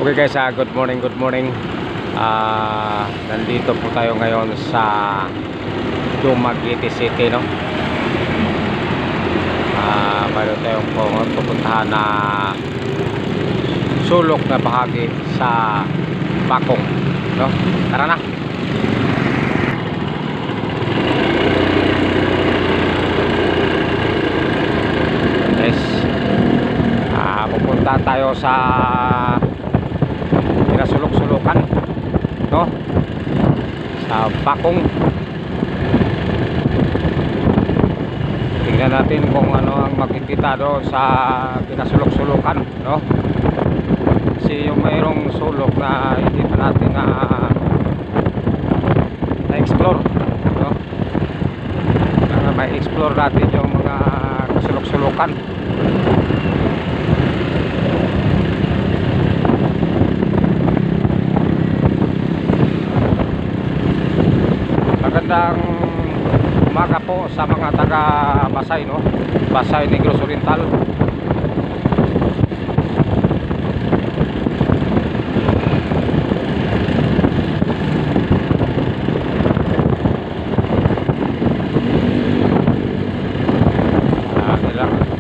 Okay guys, good morning, good morning. Nandito po tayo ngayon sa Dumaguete City, no? Mayroon tayong pupuntahan na sulok na bahagi sa Bakong, no? Tara na. Guys, pupunta tayo sa sulok-sulukan, no? Sa Bakong. Tingnan natin kung ano ang makikita doon sa pinasulok-sulukan, no? Kasi yung mayroong sulok na hindi pa natin na-explore, no? May explore natin yung mga sulok-sulukan. Magandang umaga po sa mga taga Pasay, no? Pasay, Negros Oriental.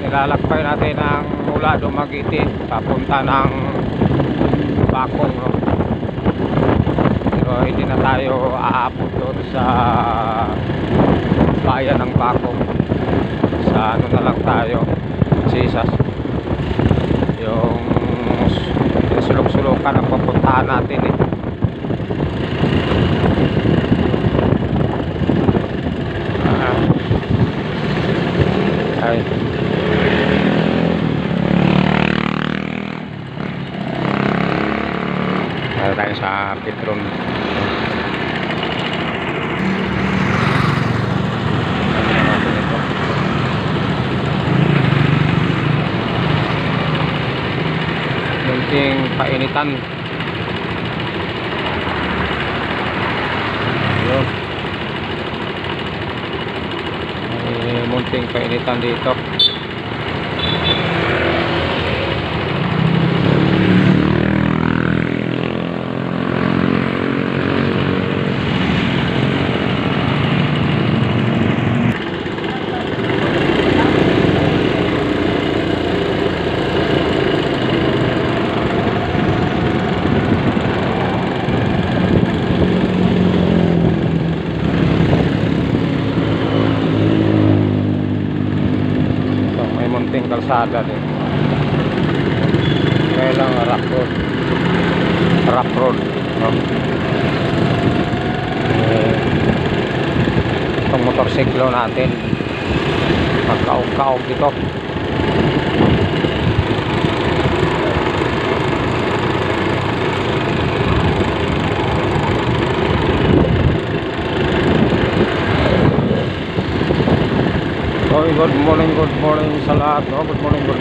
Nilalakbay natin ang mula Dumaguete papunta ng Bakong, no? Pero hindi na tayo aabot doon sa bayan ng Bakong. Sa ano na lang tayo, Sisas. Yung sulok-sulukan ang papuntahan natin, eh. Ay. Tayo sa Petron. Munting painitan. Ayun. May munting painitan dito. Kalsada din. Kaya lang rough road, no? Itong motorsiklo natin magkaog-kaog dito. Good morning sa lahat, no? Good morning. Good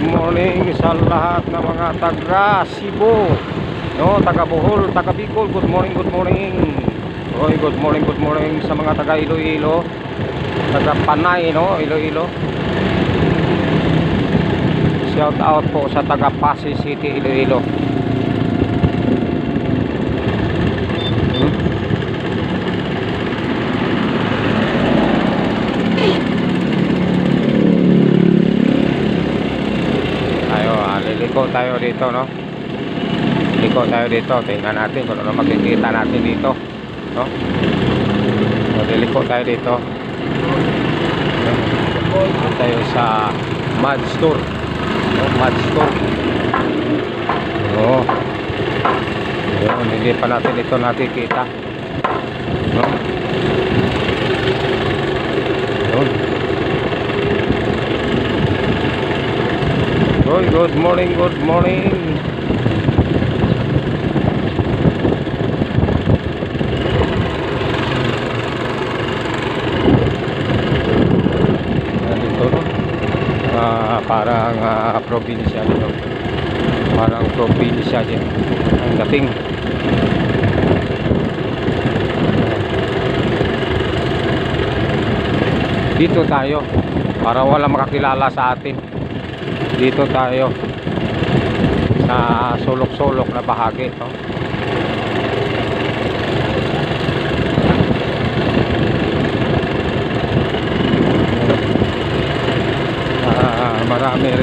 morning sa lahat ng mga taga Cebu, no? Taga Bohol, taga Bicol. Good morning. Oy, good morning sa mga taga Iloilo, taga Panay, no? Iloilo. Shout out po sa taga Pasay City, Iloilo. Liliko tayo dito, no? Liliko tayo dito. Tingnan natin kung ano makikita natin dito, no? Liliko tayo dito. Liliko tayo sa Mud Store. Mud Store. Oh. Ayun, hindi pa natin ito nakikita, no? Ayun. Oy, good morning. Dito, no? Parang probinsya dito. Parang probinsya din ang dating. Dito tayo para wala makakilala sa atin. Dito tayo sa sulok-sulok na bahagi, no? Marami